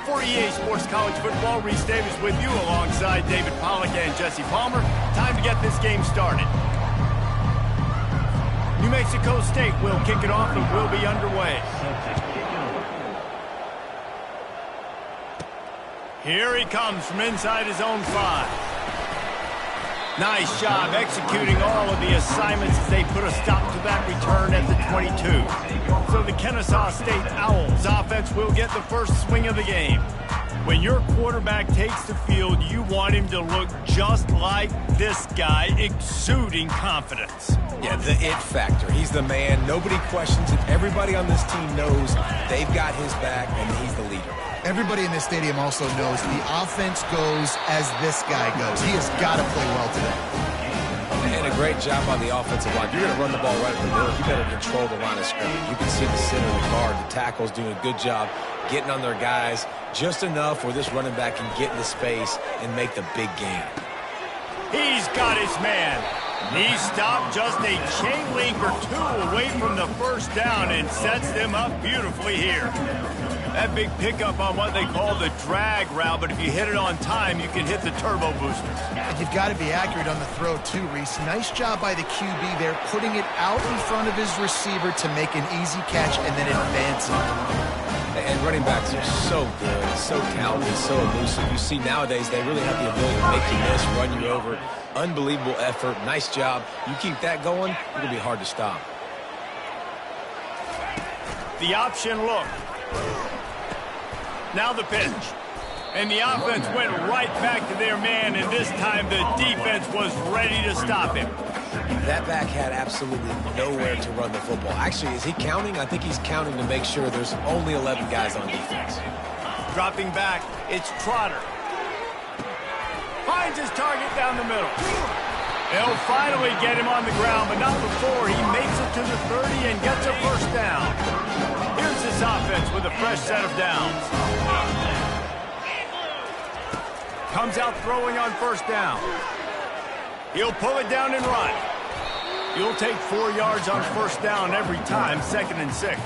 For EA Sports College Football, Reese Davis with you alongside David Pollack and Jesse Palmer. Time to get this game started. New Mexico State will kick it off and will be underway. Here he comes from inside his own 5. Nice job executing all of the assignments as they put a stop to that return at the 22. So the Kenne St State Owls offense will get the first swing of the game. When your quarterback takes the field, you want him to look just like this guy, exuding confidence. Yeah, the it factor. He's the man. Nobody questions it. Everybody on this team knows they've got his back, and he's the leader. Everybody in this stadium also knows the offense goes as this guy goes. He has got to play well today. And a great job on the offensive line. If you're going to run the ball right at the middle, you better control the line of scrimmage. You can see the center, the guard, the tackles doing a good job getting on their guys just enough where this running back can get into space and make the big game. He's got his man. He stopped just a chain link or two away from the first down and sets them up beautifully here. That big pickup on what they call the drag route, but if you hit it on time, you can hit the turbo boosters. You've got to be accurate on the throw, too, Reese. Nice job by the QB there, putting it out in front of his receiver to make an easy catch and then advancing. And running backs are so good, so talented, so elusive. You see nowadays they really have the ability to make you miss, run you over. Unbelievable effort. Nice job. You keep that going, it'll be hard to stop. The option look. Now the pitch. And the offense went right back to their man, and this time the defense was ready to stop him. That back had absolutely nowhere to run the football. Actually, is he counting? I think he's counting to make sure there's only 11 guys on defense. Dropping back, it's Trotter. Finds his target down the middle. They'll finally get him on the ground, but not before he makes it to the 30 and gets a first down. Here's this offense with a fresh set of downs. Comes out throwing on first down. He'll pull it down and run. You'll take 4 yards on first down every time, 2nd and 6.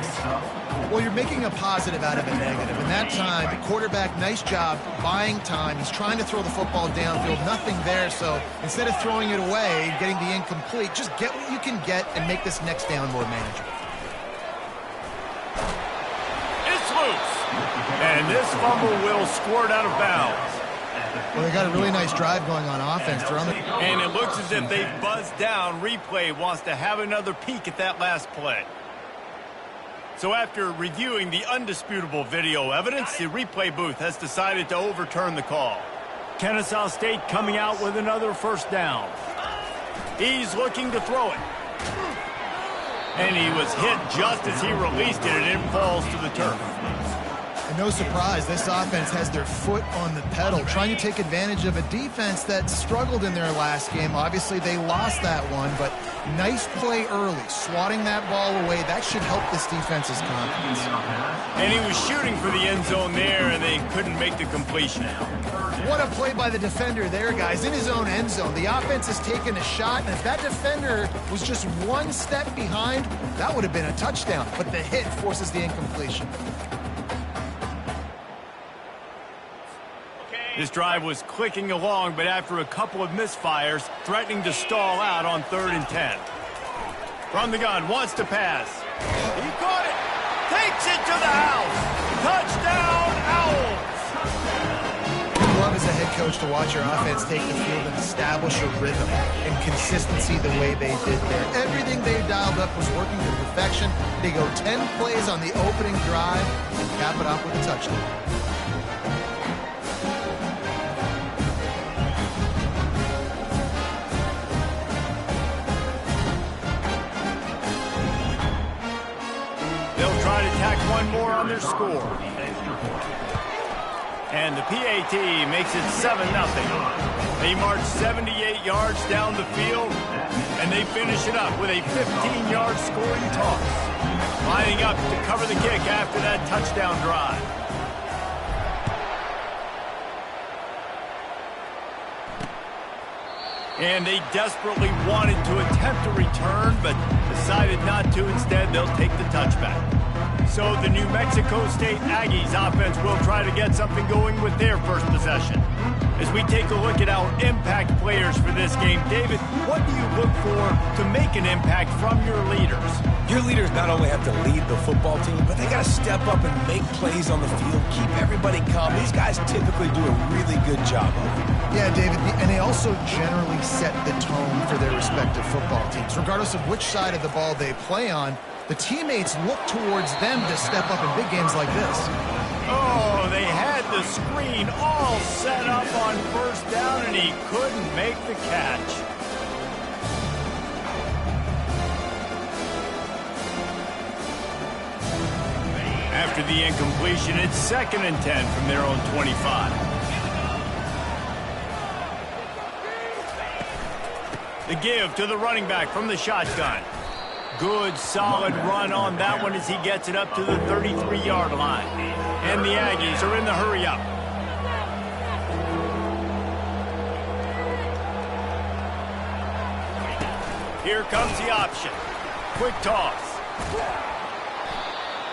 Well, you're making a positive out of a negative. And that time, the quarterback, nice job buying time. He's trying to throw the football downfield, nothing there. So instead of throwing it away, getting the incomplete, just get what you can get and make this next down more manageable. It's loose. And this fumble will squirt out of bounds. Well, they got a really nice drive going on offense. And it looks as if they've buzzed down. Replay wants to have another peek at that last play. So after reviewing the undisputable video evidence, the replay booth has decided to overturn the call. Kenne St State coming out with another first down. He's looking to throw it. And he was hit just as he released it, and it falls to the turf. And no surprise, this offense has their foot on the pedal, trying to take advantage of a defense that struggled in their last game. Obviously, they lost that one, but nice play early, swatting that ball away. That should help this defense's confidence. And he was shooting for the end zone there, and they couldn't make the completion. What a play by the defender there, guys, in his own end zone. The offense has taken a shot, and if that defender was just one step behind, that would have been a touchdown. But the hit forces the incompletion. This drive was clicking along, but after a couple of misfires, threatening to stall out on 3rd and 10. From the gun, wants to pass. He caught it. Takes it to the house. Touchdown, Owls. You love as a head coach to watch your offense take the field and establish a rhythm and consistency the way they did there. Everything they dialed up was working to perfection. They go 10 plays on the opening drive and cap it off with a touchdown. Tack one more on their score. And the PAT makes it 7-0. They march 78 yards down the field, and they finish it up with a 15-yard scoring toss. Lining up to cover the kick after that touchdown drive. And they desperately wanted to attempt a return, but decided not to. Instead, they'll take the touchback. So the New Mexico State Aggies offense will try to get something going with their first possession. As we take a look at our impact players for this game, David, what do you look for to make an impact from your leaders? Your leaders not only have to lead the football team, but they got to step up and make plays on the field, keep everybody calm. These guys typically do a really good job of it. Yeah, David, and they also generally set the tone for their respective football teams. Regardless of which side of the ball they play on, the teammates look towards them to step up in big games like this. Oh, they had the screen all set up on first down, and he couldn't make the catch. After the incompletion, it's 2nd and 10 from their own 25. The give to the running back from the shotgun. Good, solid run on that one as he gets it up to the 33-yard line. And the Aggies are in the hurry-up. Here comes the option. Quick toss.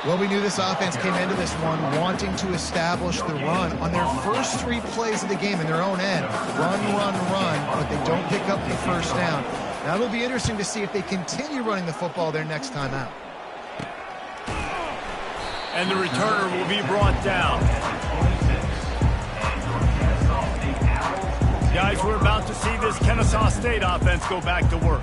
Well, we knew this offense came into this one wanting to establish the run on their first 3 plays of the game in their own end. Run, run, run, but they don't pick up the first down. Now it'll be interesting to see if they continue running the football their next time out. And the returner will be brought down. Guys, we're about to see this Kenne State offense go back to work.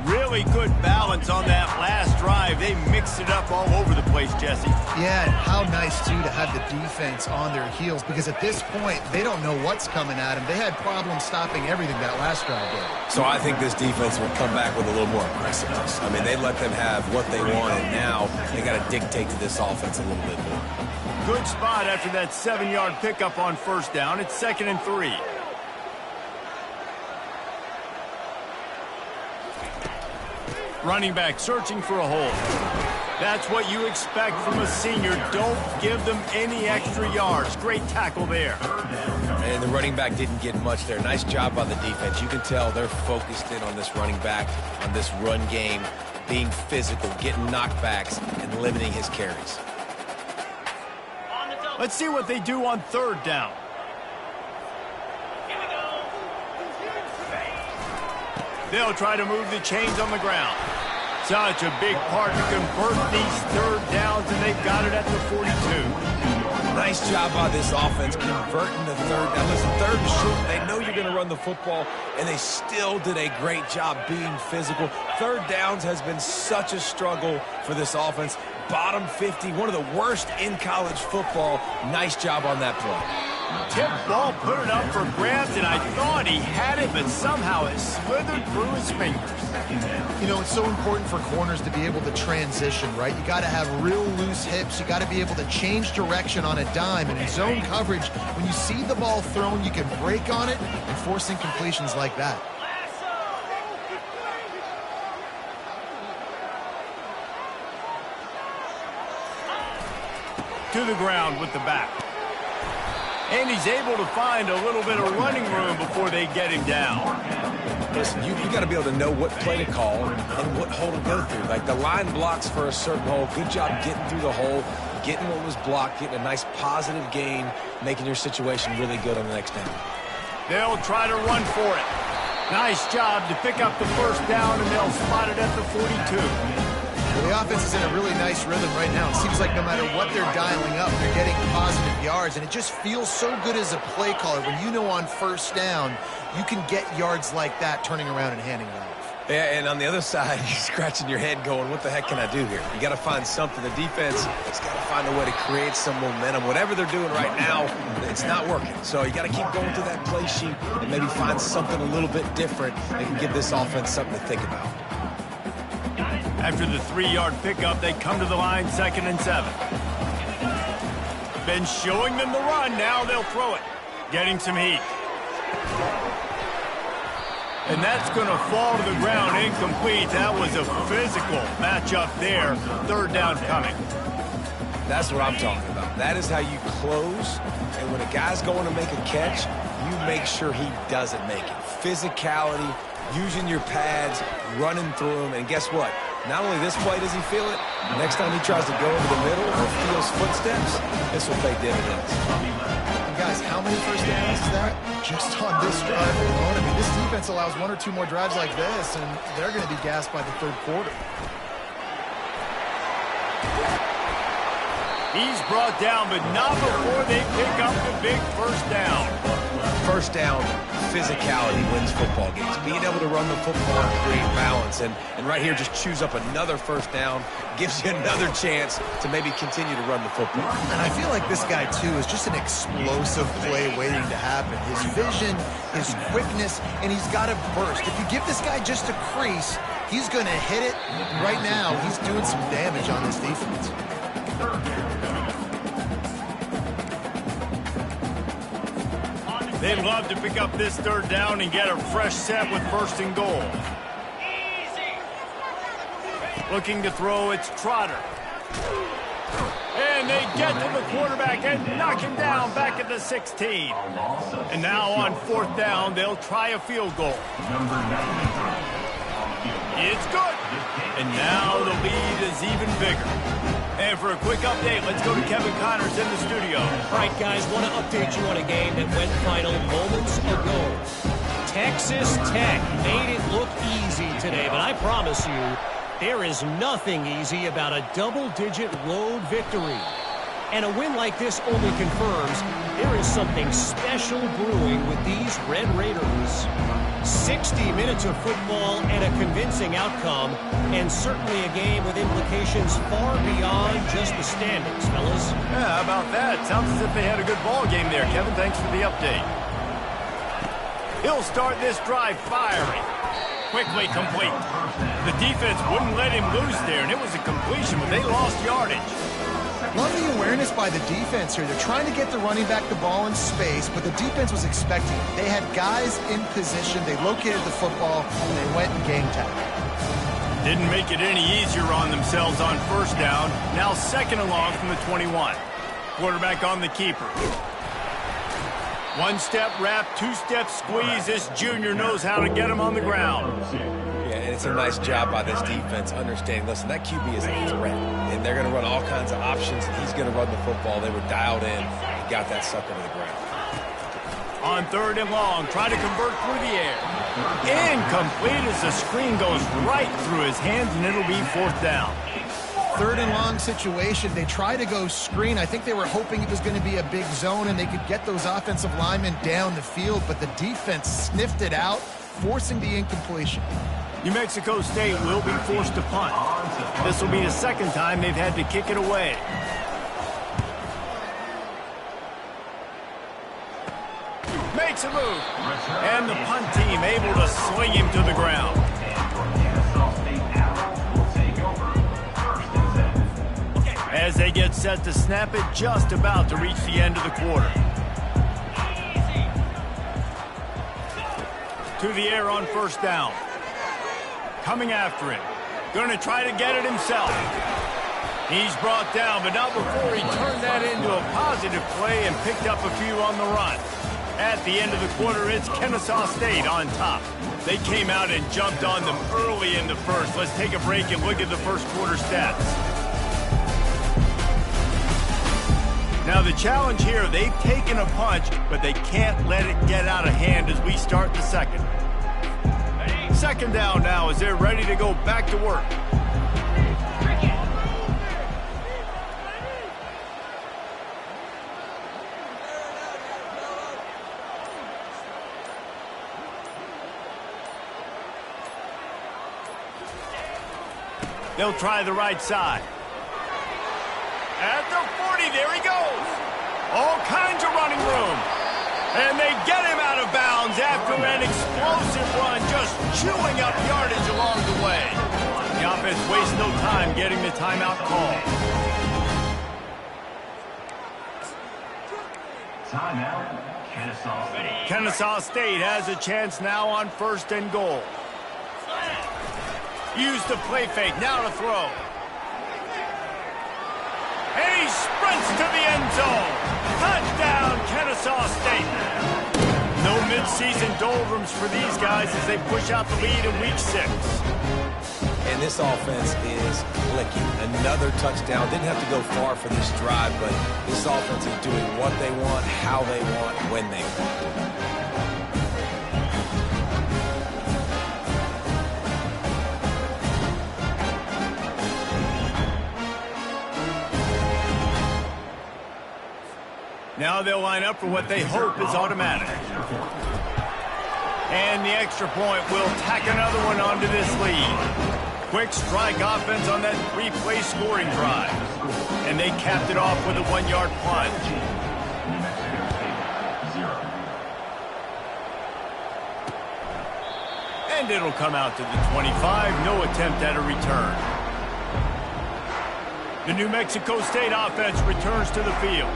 Really good balance on that last drive. They mixed it up all over the place, Jesse. Yeah, and how nice, too, to have the defense on their heels, because at this point, they don't know what's coming at them. They had problems stopping everything that last drive did. So I think this defense will come back with a little more aggressiveness. I mean, they let them have what they want, and now they got to dictate to this offense a little bit more. Good spot after that 7-yard pickup on first down. It's 2nd and 3. Running back searching for a hole. That's what you expect from a senior. Don't give them any extra yards. Great tackle there. And the running back didn't get much there. Nice job by the defense. You can tell they're focused in on this running back, on this run game, being physical, getting knockbacks, and limiting his carries. Let's see what they do on 3rd down. They'll try to move the chains on the ground. Such a big part to convert these 3rd downs, and they've got it at the 42. Nice job by this offense converting the 3rd down. Listen, 3rd and short, they know you're going to run the football, and they still did a great job being physical. 3rd downs has been such a struggle for this offense. Bottom 50, one of the worst in college football. Nice job on that play. Tip ball, put it up for grabs, and I thought he had it, but somehow it slithered through his fingers. You know, it's so important for corners to be able to transition, right? You got to have real loose hips. You got to be able to change direction on a dime. And in zone coverage, when you see the ball thrown, you can break on it and force incompletions like that. To the ground with the back. And he's able to find a little bit of running room before they get him down. Listen, you got to be able to know what play to call and what hole to go through. Like the line blocks for a certain hole. Good job getting through the hole, getting what was blocked, getting a nice positive gain, making your situation really good on the next down. They'll try to run for it. Nice job to pick up the first down, and they'll spot it at the 42. Well, the offense is in a really nice rhythm right now. It seems like no matter what they're dialing up, they're getting positive yards, and it just feels so good as a play caller when you know on first down you can get yards like that turning around and handing it off. Yeah, and on the other side, you're scratching your head going, what the heck can I do here? You got to find something. The defense has got to find a way to create some momentum. Whatever they're doing right now, it's not working. So you got to keep going through that play sheet and maybe find something a little bit different that can give this offense something to think about. After the 3-yard pickup, they come to the line, 2nd and 7. Been showing them the run. Now they'll throw it. Getting some heat. And that's going to fall to the ground incomplete. That was a physical matchup there. 3rd down coming. That's what I'm talking about. That is how you close. And when a guy's going to make a catch, you make sure he doesn't make it. Physicality, using your pads, running through them. And guess what? Not only this play does he feel it, next time he tries to go into the middle or feels footsteps, this will pay dividends. And guys, how many first downs is that? Just on this drive alone. I mean, this defense allows 1 or 2 more drives like this, and they're going to be gassed by the third quarter. He's brought down, but not before they pick up the big first down. First down, physicality wins football games. Being able to run the football and create balance. And right here, just choose up another first down, gives you another chance to maybe continue to run the football. And I feel like this guy, too, is just an explosive play waiting to happen. His vision, his quickness, and he's got a burst. If you give this guy just a crease, he's going to hit it. Right now, he's doing some damage on this defense. They'd love to pick up this third down and get a fresh set with first and goal. Looking to throw, it's Trotter. And they get to the quarterback and knock him down back at the 16. And now on fourth down, they'll try a field goal. It's good. And now the lead is even bigger. And for a quick update, let's go to Kevin Connors in the studio. All right, guys, want to update you on a game that went final moments ago. Texas Tech made it look easy today, but I promise you, there is nothing easy about a double-digit road victory. And a win like this only confirms there is something special brewing with these Red Raiders. 60 minutes of football and a convincing outcome, and certainly a game with implications far beyond just the standings, fellas. Yeah, how about that? Sounds as if they had a good ball game there. Kevin, thanks for the update. He'll start this drive firing. Quickly complete. The defense wouldn't let him loose there, and it was a completion, but they lost yardage. Love the awareness by the defense here. They're trying to get the running back the ball in space, but the defense was expecting it. They had guys in position. They located the football, and they went and game tackle. Didn't make it any easier on themselves on first down. Now second and long from the 21. Quarterback on the keeper. One-step wrap, two-step squeeze. This junior knows how to get him on the ground. Yeah, and it's a nice job by this defense understanding, listen, that QB is a threat, and they're going to run all kinds of options, and he's going to run the football. They were dialed in and got that sucker to the ground. On third and long, try to convert through the air. Incomplete as the screen goes right through his hands, and it'll be fourth down. Third and long situation. They try to go screen. I think they were hoping it was going to be a big zone and they could get those offensive linemen down the field, but the defense sniffed it out, forcing the incompletion. New Mexico State will be forced to punt. This will be the second time they've had to kick it away. Makes a move. And the punt team able to sling him to the ground. As they get set to snap it, just about to reach the end of the quarter. To the air on first down. Coming after him. Going to try to get it himself. He's brought down, but not before he turned that into a positive play and picked up a few on the run. At the end of the quarter, it's Kenne State on top. They came out and jumped on them early in the first. Let's take a break and look at the first quarter stats. Now the challenge here, they've taken a punch, but they can't let it get out of hand as we start the second. Second down now as they're ready to go back to work. They'll try the right side. At the 40, there he goes. All kinds of running room. And they get him out of bounds after an explosive run, just chewing up yardage along the way. The offense wastes no time getting the timeout call. Timeout, Kenne State. Kenne State has a chance now on first and goal. Use the play fake, now to throw. And he sprints to the end zone. Touchdown, Kenne State. No midseason doldrums for these guys as they push out the lead in week 6. And this offense is clicking. Another touchdown. Didn't have to go far for this drive, but this offense is doing what they want, how they want, when they want. Now they'll line up for what they hope is automatic. And the extra point will tack another one onto this lead. Quick strike offense on that replay scoring drive. And they capped it off with a 1-yard plunge. And it'll come out to the 25. No attempt at a return. The New Mexico State offense returns to the field.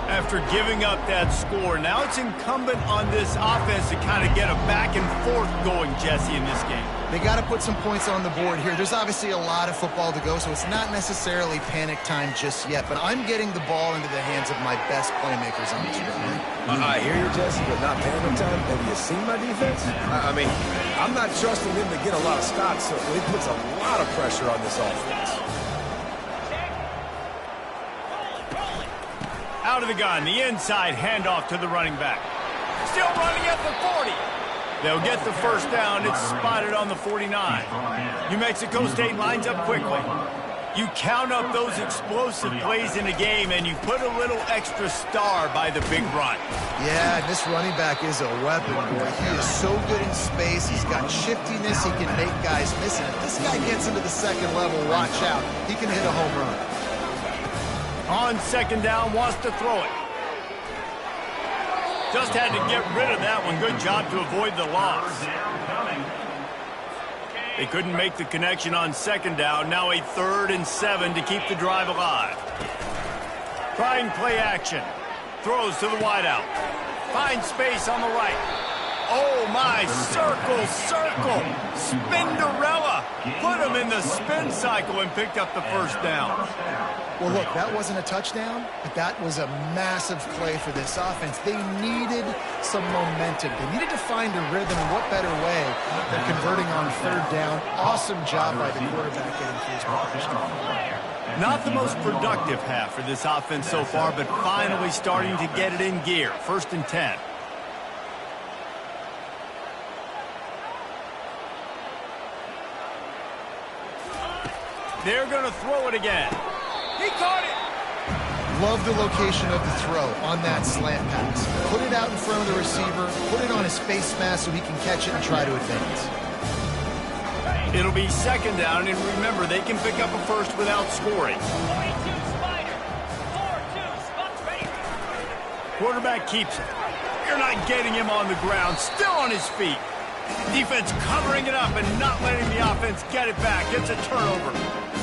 After giving up that score, now it's incumbent on this offense to kind of get a back and forth going, Jesse, in this game. They got to put some points on the board here. There's obviously a lot of football to go, so it's not necessarily panic time just yet, but I'm getting the ball into the hands of my best playmakers on this drive. I hear you, Jesse, but not panic time. Have you seen my defense? I mean, I'm not trusting them to get a lot of stops, so it puts a lot of pressure on this offense. Out of the gun, the inside handoff to the running back. Still running at the 40. They'll get the first down. It's spotted on the 49. New Mexico State lines up quickly. You count up those explosive plays in a game, and you put a little extra star by the big run. Yeah, this running back is a weapon, boy. He is so good in space. He's got shiftiness. He can make guys miss. And if this guy gets into the second level, watch out. He can hit a home run. On second down, wants to throw it. Just had to get rid of that one. Good job to avoid the loss. They couldn't make the connection on second down. Now a 3rd and 7 to keep the drive alive. Trying play action. Throws to the wideout. Finds space on the right. Oh, my. Circle, circle. Spinderella. Put him in the spin cycle and picked up the first down. Well, look, that wasn't a touchdown, but that was a massive play for this offense. They needed some momentum. They needed to find a rhythm, and what better way than converting on 3rd down. Awesome job by the quarterback getting through his position. Not the most productive half for this offense so far, but finally starting to get it in gear. 1st and 10. They're going to throw it again. He caught it. Love the location of the throw on that slant pass. Put it out in front of the receiver, put it on his face mask so he can catch it and try to advance. It'll be second down, and remember, they can pick up a first without scoring. Quarterback keeps it. You're not getting him on the ground, still on his feet. Defense covering it up and not letting the offense get it back. It's a turnover.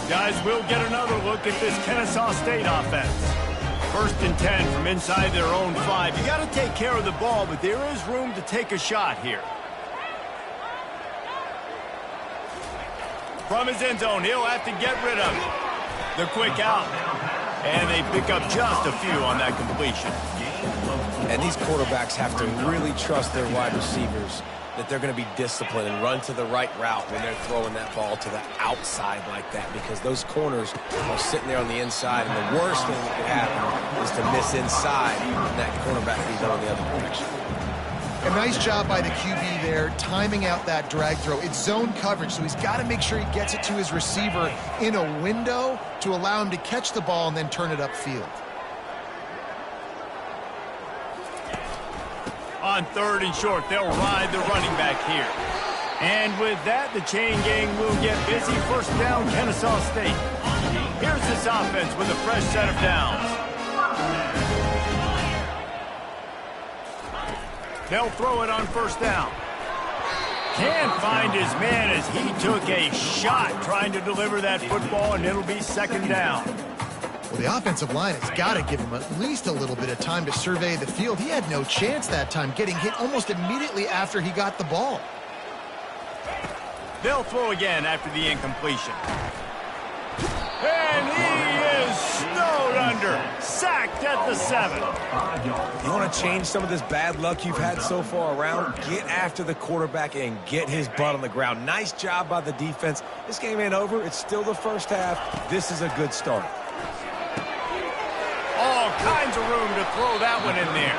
Guys, we'll get another look at this Kenne St State offense. 1st and 10 from inside their own 5. You got to take care of the ball, but there is room to take a shot here. From his end zone, he'll have to get rid of it. The quick out. And they pick up just a few on that completion. And these quarterbacks have to really trust their wide receivers that they're going to be disciplined and run to the right route when they're throwing that ball to the outside like that, because those corners are sitting there on the inside, and the worst thing that could happen is to miss inside, and that cornerback can go in the other direction. A nice job by the QB there, timing out that drag throw. It's zone coverage, so he's got to make sure he gets it to his receiver in a window to allow him to catch the ball and then turn it upfield. On 3rd and short, they'll ride the running back here. And with that, the chain gang will get busy. First down, Kenne St State. Here's this offense with a fresh set of downs. They'll throw it on 1st down. Can't find his man as he took a shot trying to deliver that football, and it'll be 2nd down. Well, the offensive line has got to give him at least a little bit of time to survey the field. He had no chance that time, getting hit almost immediately after he got the ball. They'll throw again after the incompletion. And he is snowed under. defender. Sacked at the 7. You want to change some of this bad luck you've had so far around? Get after the quarterback and get his butt on the ground. Nice job by the defense. This game ain't over. It's still the first half. This is a good start. All kinds of room to throw that one in there.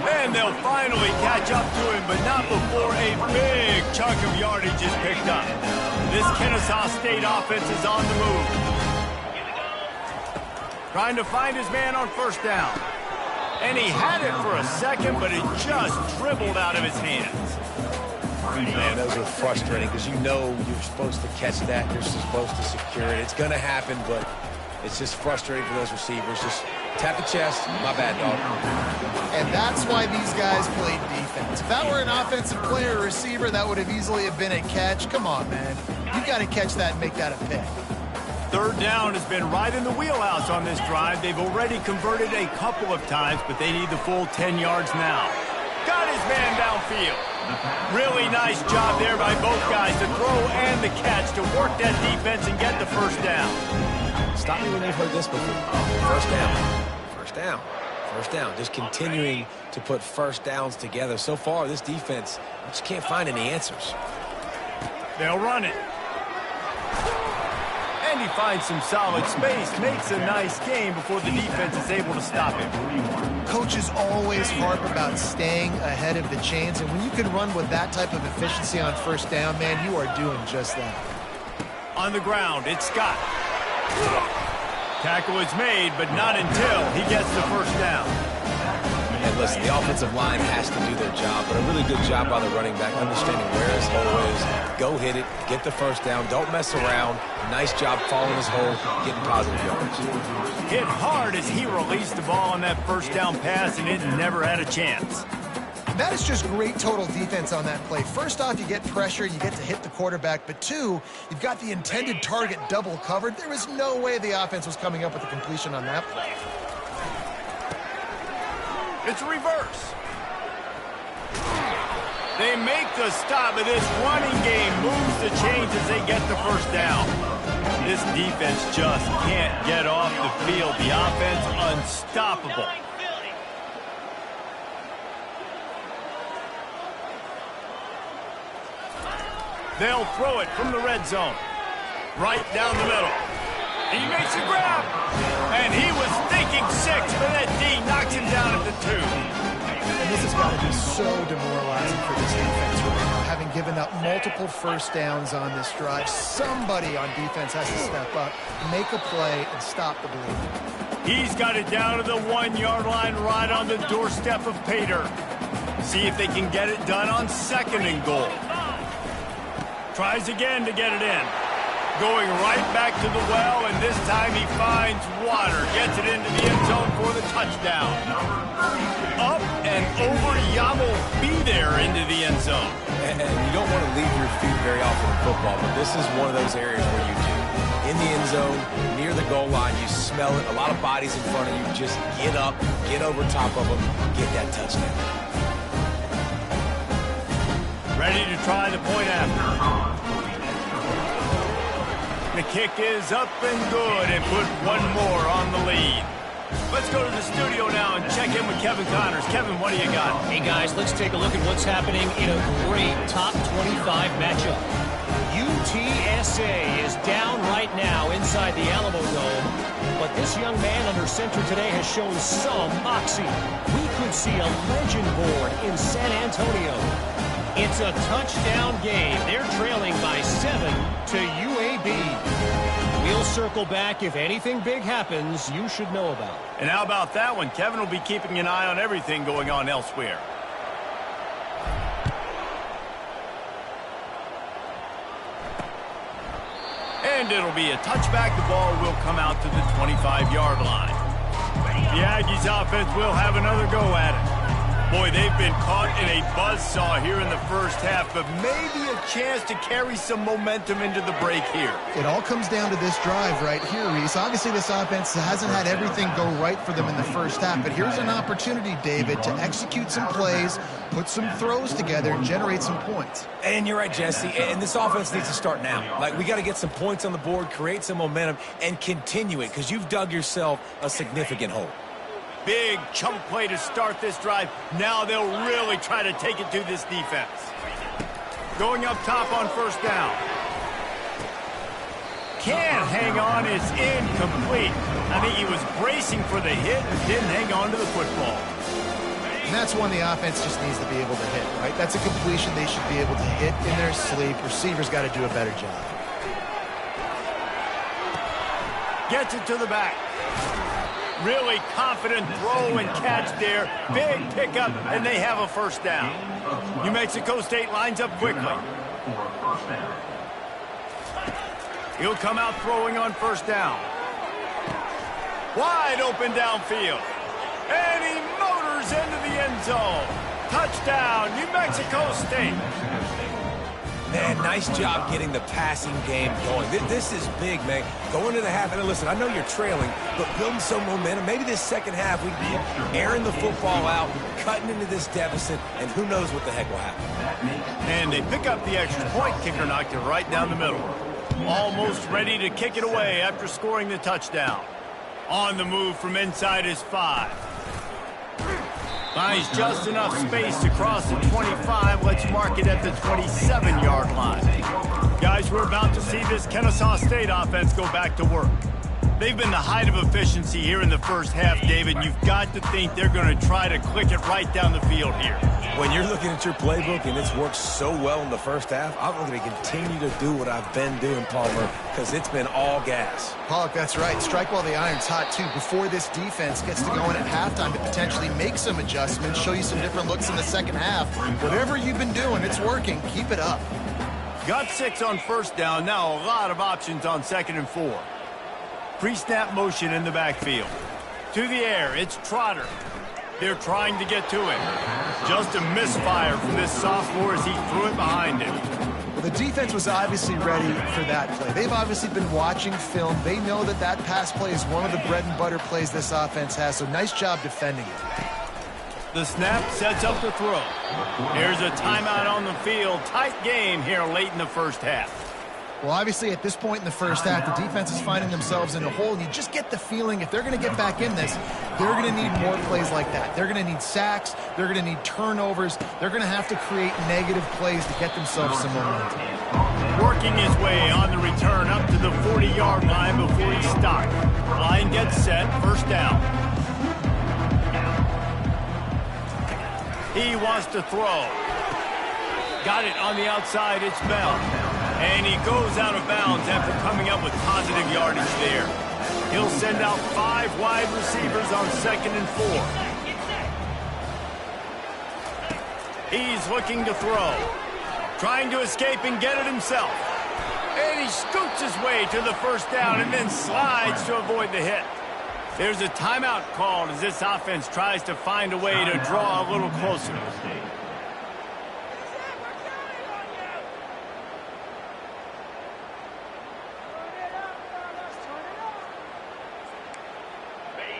And they'll finally catch up to him, but not before a big chunk of yardage is picked up. This Kenne State offense is on the move. Trying to find his man on first down. And he had it for a second, but it just dribbled out of his hands. Man, those are frustrating because you know you're supposed to catch that. You're supposed to secure it. It's going to happen, but it's just frustrating for those receivers. Just tap the chest. My bad, dog. And that's why these guys played defense. If that were an offensive player or receiver, that would have easily have been a catch. Come on, man. You got to catch that and make that a pick. Third down has been right in the wheelhouse on this drive. They've already converted a couple of times, but they need the full 10 yards now. Got his man downfield. Really nice job there by both guys to throw and the catch to work that defense and get the first down. Stop me when you've heard this before. First down. First down. First down. Just continuing to put first downs together. So far, this defense just can't find any answers. They'll run it. And he finds some solid space, makes a nice game before the defense is able to stop him. Coaches always harp about staying ahead of the chains, and when you can run with that type of efficiency on first down, man, you are doing just that. On the ground, it's Scott. Tackle is made, but not until he gets the first down. And listen, the offensive line has to do their job, but a really good job by the running back, understanding where his hole is. Go hit it, get the first down, don't mess around. Nice job following his hole, getting positive yards. Hit hard as he released the ball on that first down pass, and it never had a chance. That is just great total defense on that play. First off, you get pressure, you get to hit the quarterback, but two, you've got the intended target double covered. There was no way the offense was coming up with a completion on that play. It's a reverse. They make the stop, but this running game moves the chains as they get the first down. This defense just can't get off the field. The offense unstoppable. They'll throw it from the red zone. Right down the middle. He makes a grab. And he was thinking 6, but that D knocks him down at the 2. And this has got to be so demoralizing for this defense right now. Having given up multiple first downs on this drive, somebody on defense has to step up, make a play, and stop the bleeding. He's got it down to the 1-yard line right on the doorstep of Pater. See if they can get it done on 2nd and goal. Tries again to get it in. Going right back to the well, and this time he finds water. Gets it into the end zone for the touchdown. Up and over Yamo be there into the end zone. And you don't want to leave your feet very often in football, but this is one of those areas where you do. In the end zone, near the goal line, you smell it. A lot of bodies in front of you. Just get up, get over top of them, get that touchdown. Ready to try the point after. The kick is up and good and put one more on the lead. Let's go to the studio now and check in with Kevin Connors. Kevin, what do you got? Hey, guys, let's take a look at what's happening in a great top 25 matchup. UTSA is down right now inside the Alamo Dome, but this young man under center today has shown some moxie. We could see a legend born in San Antonio. It's a touchdown game. They're trailing by 7 to UAB. We'll circle back. If anything big happens, you should know about it. And how about that one? Kevin will be keeping an eye on everything going on elsewhere. And it'll be a touchback. The ball will come out to the 25-yard line. The Aggies offense will have another go at it. Boy, they've been caught in a buzzsaw here in the first half, but maybe a chance to carry some momentum into the break here. It all comes down to this drive right here, Reese. Obviously, this offense hasn't had everything go right for them in the first half, but here's an opportunity, David, to execute some plays, put some throws together, and generate some points. And you're right, Jesse, and this offense needs to start now. Like, we got to get some points on the board, create some momentum, and continue it, because you've dug yourself a significant hole. Big chunk play to start this drive. Now they'll really try to take it to this defense. Going up top on first down. Can't hang on. It's incomplete. I think he was bracing for the hit and didn't hang on to the football. And that's one the offense just needs to be able to hit, right? That's a completion they should be able to hit in their sleep. Receivers got to do a better job. Gets it to the back. Really confident throw and catch there. Big pickup, and they have a first down. New Mexico State lines up quickly. He'll come out throwing on first down. Wide open downfield. And he motors into the end zone. Touchdown, New Mexico State. Man, nice job getting the passing game going. This is big, man. Going to the half, and listen, I know you're trailing, but building some momentum. Maybe this second half we can be airing the football out, cutting into this deficit, and who knows what the heck will happen. And they pick up the extra point. Kicker knocked it right down the middle. Almost ready to kick it away after scoring the touchdown. On the move from inside his 5. Finds just enough space to cross the 25. Let's mark it at the 27-yard line. Guys, we're about to see this Kenne State offense go back to work. They've been the height of efficiency here in the first half, David. You've got to think they're going to try to click it right down the field here. When you're looking at your playbook and it's worked so well in the first half, I'm going to continue to do what I've been doing, Palmer, because it's been all gas. Pollock, that's right. Strike while the iron's hot, too, before this defense gets to going at halftime to potentially make some adjustments, show you some different looks in the second half. Whatever you've been doing, it's working. Keep it up. Got 6 on first down. Now a lot of options on 2nd and 4. Pre-snap motion in the backfield. To the air, it's Trotter. They're trying to get to him. Just a misfire from this sophomore as he threw it behind him. Well, the defense was obviously ready for that play. They've obviously been watching film. They know that that pass play is one of the bread and butter plays this offense has, so nice job defending it. The snap sets up the throw. There's a timeout on the field. Tight game here late in the first half. Well, obviously, at this point in the first half, the defense is finding themselves in a hole. You just get the feeling if they're going to get back in this, they're going to need more plays like that. They're going to need sacks. They're going to need turnovers. They're going to have to create negative plays to get themselves some momentum. Working his way on the return up to the 40-yard line before he's stopped. Line gets set, first down. He wants to throw. Got it on the outside, it's Bell. And he goes out of bounds after coming up with positive yardage there. He'll send out 5 wide receivers on 2nd and 4. He's looking to throw. Trying to escape and get it himself. And he scoots his way to the first down and then slides to avoid the hit. There's a timeout called as this offense tries to find a way to draw a little closer.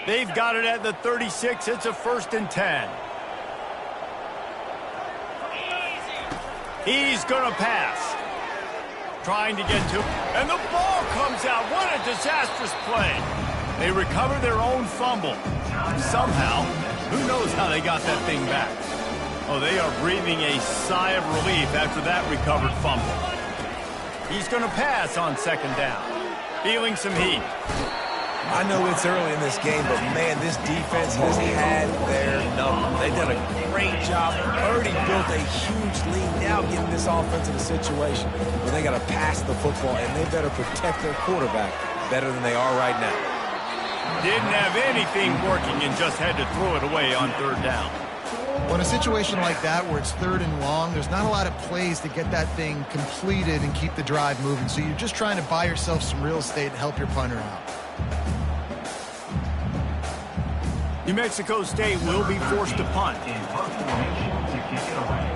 They've got it at the 36. It's a 1st and 10. He's going to pass. Trying to get to him. And the ball comes out. What a disastrous play. They recover their own fumble. Somehow, who knows how they got that thing back. Oh, they are breathing a sigh of relief after that recovered fumble. He's going to pass on 2nd down. Feeling some heat. I know it's early in this game, but, man, this defense has had their number. They've done a great job. Already built a huge lead. Now getting this offense in a situation where they got to pass the football, and they better protect their quarterback better than they are right now. Didn't have anything working and just had to throw it away on 3rd down. Well, in a situation like that where it's 3rd and long, there's not a lot of plays to get that thing completed and keep the drive moving. So you're just trying to buy yourself some real estate and help your punter out. New Mexico State will be forced to punt. In punt formation to kick it away.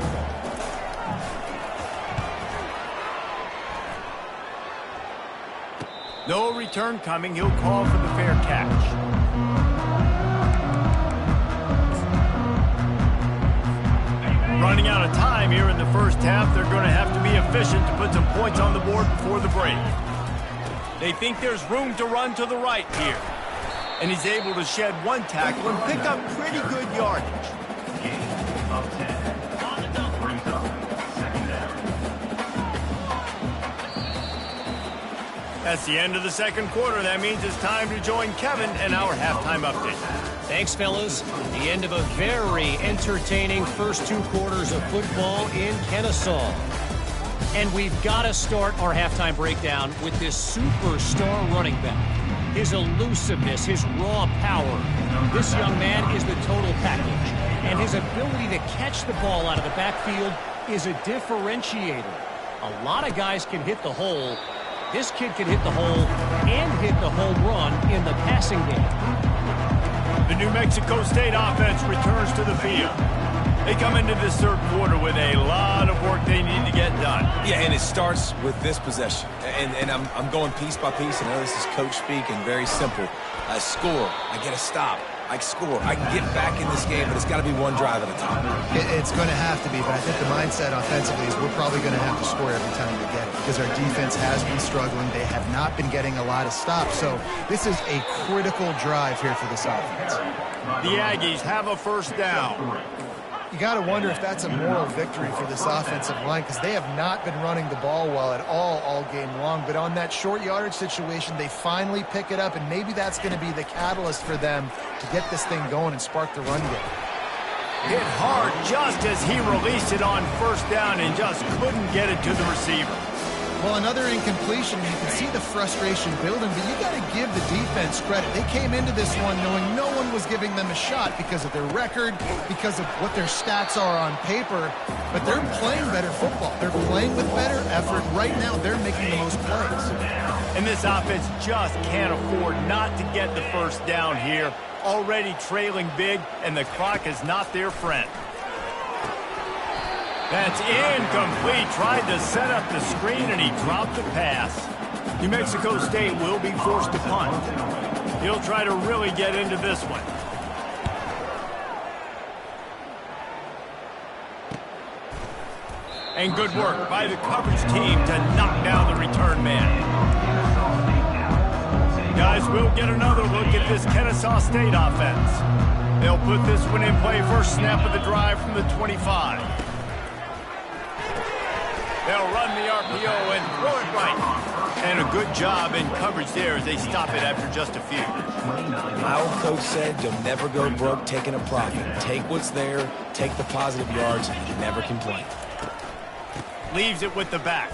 No return coming. He'll call for the fair catch. Running out of time here in the first half. They're going to have to be efficient to put some points on the board before the break. They think there's room to run to the right here. And he's able to shed one tackle and pick up pretty good yardage. Gain of 10. Brings up second down. That's the end of the second quarter. That means it's time to join Kevin and our halftime update. Thanks, fellas. The end of a very entertaining first 2 quarters of football in Kennesaw. And we've got to start our halftime breakdown with this superstar running back. His elusiveness, his raw power. This young man is the total package. And his ability to catch the ball out of the backfield is a differentiator. A lot of guys can hit the hole. This kid can hit the hole and hit the home run in the passing game. The New Mexico State offense returns to the field. They come into this third quarter with a lot of work they need to get done. Yeah, and it starts with this possession. And I'm going piece by piece. I know this is coach speak and very simple. I score. I get a stop. I score. I can get back in this game, but it's got to be one drive at a time. It's going to have to be, but I think the mindset offensively is we're probably going to have to score every time we get it because our defense has been struggling. They have not been getting a lot of stops, so this is a critical drive here for this offense. The Aggies have a first down. You got to wonder if that's a moral victory for this offensive line because they have not been running the ball well at all game long. But on that short yardage situation, they finally pick it up, and maybe that's going to be the catalyst for them to get this thing going and spark the run game. Hit hard just as he released it on first down and just couldn't get it to the receiver. Well, another incompletion, and you can see the frustration building, but you got to give the defense credit. They came into this one knowing no one was giving them a shot because of their record, because of what their stats are on paper, but they're playing better football. They're playing with better effort. Right now, they're making the most plays. And this offense just can't afford not to get the first down here. Already trailing big, and the clock is not their friend. That's incomplete. Tried to set up the screen, and he dropped the pass. New Mexico State will be forced to punt. He'll try to really get into this one. And good work by the coverage team to knock down the return man. Guys, we'll get another look at this Kenne St offense. They'll put this one in play first snap of the drive from the 25. They'll run the RPO and throw it right. And a good job in coverage there as they stop it after just a few. My old coach said you'll never go broke taking a profit. Take what's there, take the positive yards, and never complain. Leaves it with the back.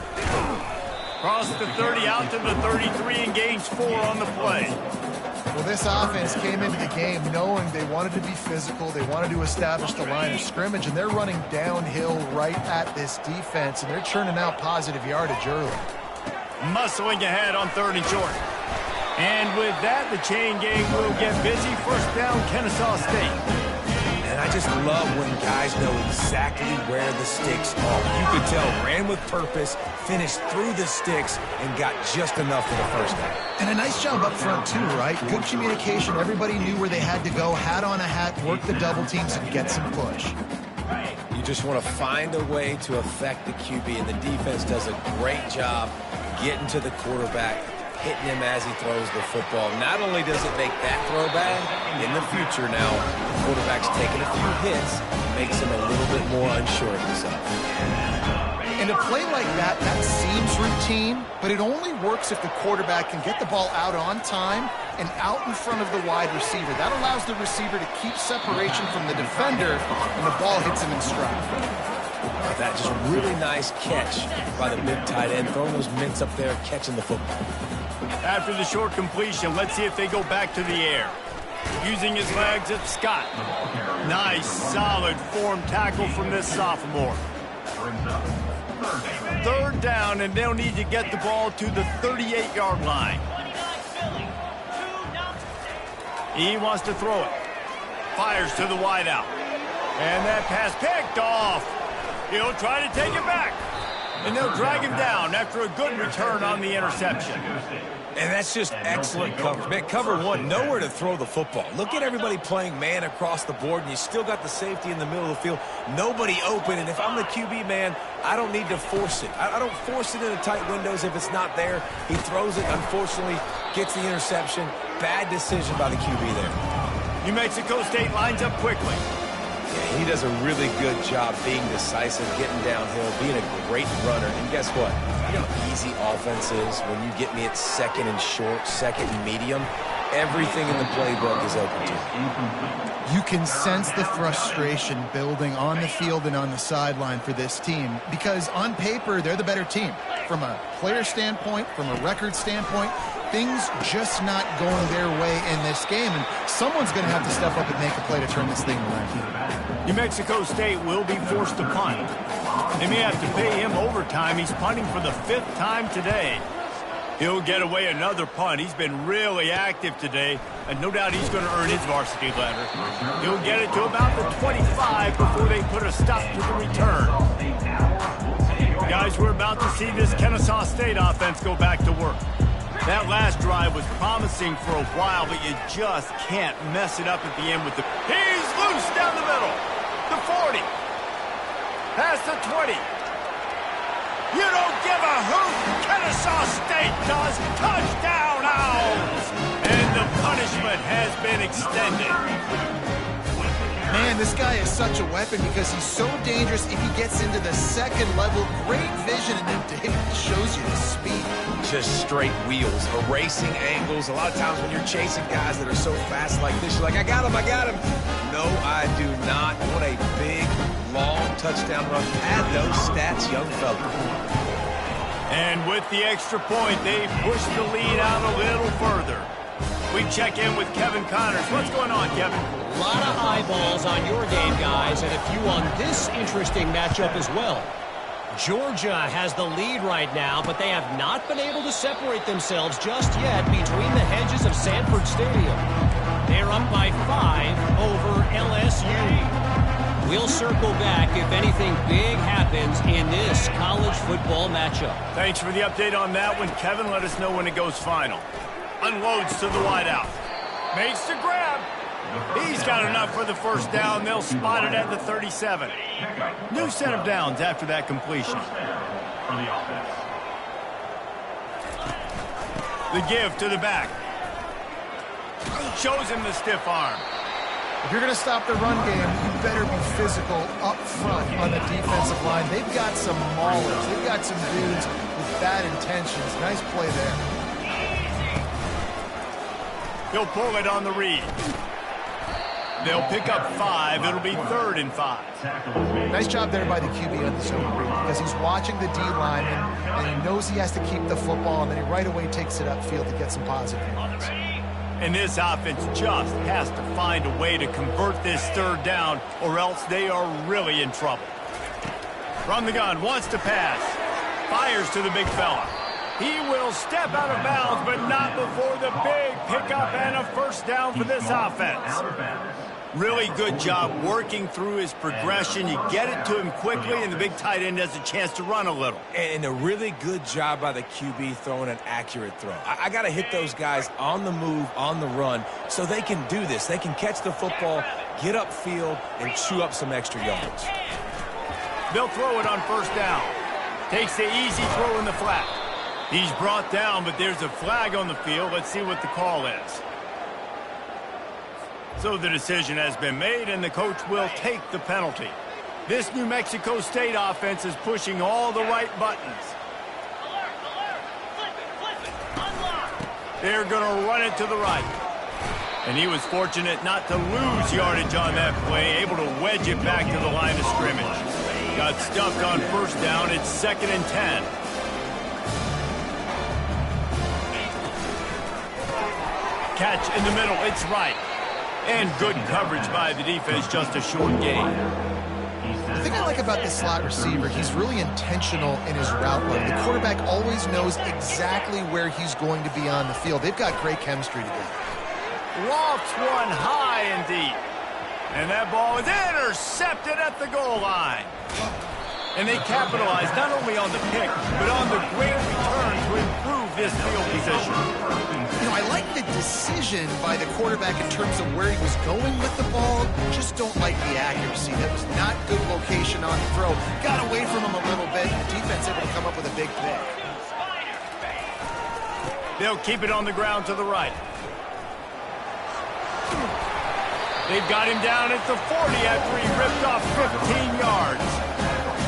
Cross the 30 out to the 33 and gains 4 on the play. Well, this offense came into the game knowing they wanted to be physical. They wanted to establish the line of scrimmage, and they're running downhill right at this defense, and they're churning out positive yardage early. Muscling ahead on 3rd and short. And with that, the chain gang will get busy. First down, Kennesaw State. And I just love when guys know exactly where the sticks are. You could tell, ran with purpose, finished through the sticks, and got just enough for the first down. And a nice job up front, too, right? Good communication. Everybody knew where they had to go. Hat on a hat, work the double teams, and get some push. You just want to find a way to affect the QB, and the defense does a great job getting to the quarterback, hitting him as he throws the football. Not only does it make that throw bad, in the future now, the quarterback's taking a few hits, makes him a little bit more unsure of himself. And a play like that seems routine, but it only works if the quarterback can get the ball out on time and out in front of the wide receiver. That allows the receiver to keep separation from the defender, and the ball hits him in stride. That just really nice catch by the big tight end, throwing those mitts up there, catching the football. After the short completion, let's see if they go back to the air. Using his legs, it's Scott. Nice, solid form tackle from this sophomore. 3rd down, and they'll need to get the ball to the 38-yard line. He wants to throw it. Fires to the wideout. And that pass picked off. He'll try to take it back. And they'll drag him down after a good return on the interception. And that's just excellent coverage. Man, cover one, nowhere to throw the football. Look at everybody playing man across the board, and you still got the safety in the middle of the field. Nobody open, and if I'm the QB, man, I don't need to force it. I don't force it into tight windows if it's not there. He throws it, unfortunately, gets the interception. Bad decision by the QB there. New Mexico State lines up quickly. Yeah, he does a really good job being decisive, getting downhill, being a great runner. And guess what? You know how easy offense is when you get me at second and short, second and medium. Everything in the playbook is open to you. You can sense the frustration building on the field and on the sideline for this team because on paper, they're the better team. From a player standpoint, from a record standpoint, things just not going their way in this game, and someone's going to have to step up and make a play to turn this thing around. New Mexico State will be forced to punt. They may have to pay him overtime. He's punting for the 5th time today. He'll get away another punt. He's been really active today, and no doubt he's going to earn his varsity letter. He'll get it to about the 25 before they put a stop to the return. Guys, we're about to see this Kenne St State offense go back to work. That last drive was promising for a while, but you just can't mess it up at the end with the... He's loose down the middle. The 40. Past the 20. You don't give a hoot. Kenne St State does. Touchdown, Owls. And the punishment has been extended. Man, this guy is such a weapon because he's so dangerous if he gets into the second level. Great vision, and then David shows you the speed. Just straight wheels, erasing angles. A lot of times when you're chasing guys that are so fast like this, you're like, I got him, I got him. No, I do not. What a big, long touchdown run. Add those stats, young fella. And with the extra point, they push the lead out a little further. We check in with Kevin Connors. What's going on, Kevin? A lot of eyeballs on your game, guys, and a few on this interesting matchup as well. Georgia has the lead right now, but they have not been able to separate themselves just yet between the hedges of Sanford Stadium. They're up by 5 over LSU. We'll circle back if anything big happens in this college football matchup. Thanks for the update on that one, Kevin. Let us know when it goes final. Unloads to the wideout. Makes the grab. He's got enough for the first down. They'll spot it at the 37. New set of downs after that completion. The give to the back. Shows him the stiff arm. If you're going to stop the run game, you better be physical up front on the defensive line. They've got some maulers. They've got some dudes with bad intentions. Nice play there. He'll pull it on the read. They'll pick up 5. It'll be 3rd and 5. Nice job there by the QB on the zone read because he's watching the D-line and he knows he has to keep the football, and then he right away takes it upfield to get some positive yards. And this offense just has to find a way to convert this 3rd down, or else they are really in trouble. From the gun, wants to pass. Fires to the big fella. He will step out of bounds, but not before the big pickup and a first down for this offense. Really good job working through his progression. You get it to him quickly, and the big tight end has a chance to run a little. And a really good job by the QB throwing an accurate throw. I got to hit those guys on the move, on the run, so they can do this. They can catch the football, get upfield, and chew up some extra yards. They'll throw it on first down. Takes the easy throw in the flat. He's brought down, but there's a flag on the field. Let's see what the call is. So the decision has been made, and the coach will take the penalty. This New Mexico State offense is pushing all the right buttons. They're going to run it to the right. And he was fortunate not to lose yardage on that play, able to wedge it back to the line of scrimmage. Got stuffed on first down. It's 2nd and 10. Catch in the middle. It's right. And good coverage by the defense, just a short gain. The thing I like about this slot receiver, he's really intentional in his route running. The quarterback always knows exactly where he's going to be on the field. They've got great chemistry together. Lofts one high and deep. And that ball is intercepted at the goal line. And they capitalize not only on the pick, but on the great return to improve this field position. You know, I like the decision by the quarterback in terms of where he was going with the ball. Just don't like the accuracy. That was not good location on the throw. Got away from him a little bit. The defense able to come up with a big pick. They'll keep it on the ground to the right. They've got him down at the 40 after he ripped off 15 yards.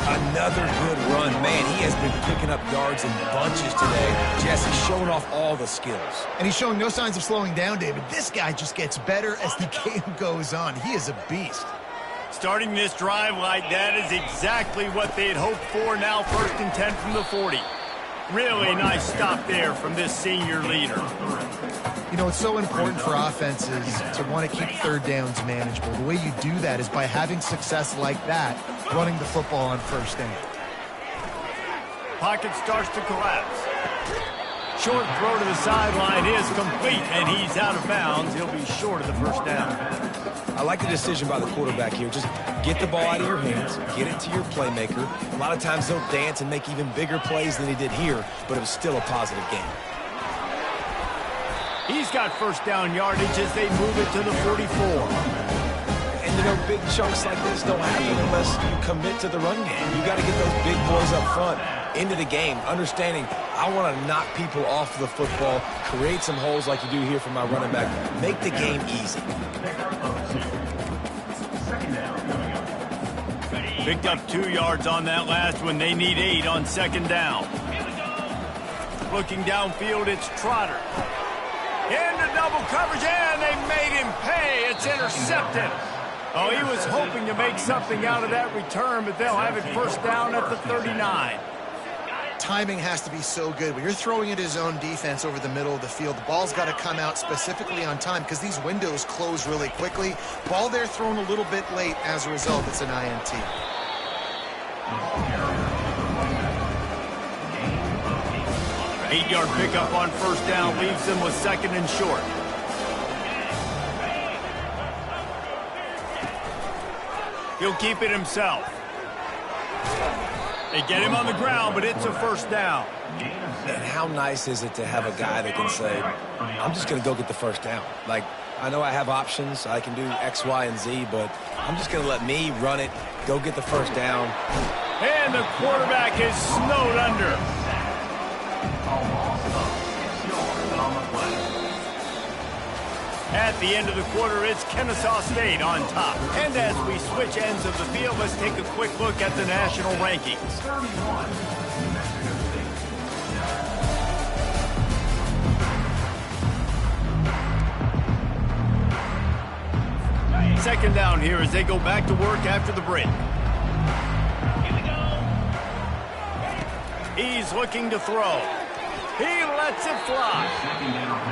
Another good run. Man, he has been picking up yards in bunches today. Jesse showing off all the skills. And he's showing no signs of slowing down, David. This guy just gets better as the game goes on. He is a beast. Starting this drive like that is exactly what they had hoped for. Now 1st and 10 from the 40. Really nice stop there from this senior leader. You know, it's so important for offenses to want to keep third downs manageable. The way you do that is by having success like that, running the football on 1st down. Pocket starts to collapse. Short throw to the sideline is complete, and he's out of bounds. He'll be short of the 1st down. I like the decision by the quarterback here. Just get the ball out of your hands, get it to your playmaker. A lot of times they'll dance and make even bigger plays than he did here, but it was still a positive game. He's got 1st down yardage as they move it to the 44. And, you know, big chunks like this don't happen unless you commit to the run game. You got to get those big boys up front into the game, understanding I want to knock people off the football, create some holes like you do here for my running back, make the game easy. Picked up 2 yards on that last one. They need 8 on 2nd down. Looking downfield, it's Trotter. Into double coverage, and they made him pay. It's intercepted. Oh, he was hoping to make something out of that return, but they'll have it 1st down at the 39. Timing has to be so good. When you're throwing at his own defense over the middle of the field, the ball's got to come out specifically on time because these windows close really quickly. Ball there thrown a little bit late. As a result, it's an INT. 8-yard pickup on 1st down leaves them with 2nd and short. He'll keep it himself. They get him on the ground, but it's a 1st down. And how nice is it to have a guy that can say, I'm just going to go get the 1st down. Like, I know I have options. I can do X, Y, and Z, but I'm just going to let me run it, go get the 1st down. And the quarterback is snowed under. At the end of the quarter, it's Kenne State on top. And as we switch ends of the field, let's take a quick look at the national rankings. 2nd down here as they go back to work after the break. He's looking to throw. He lets it fly.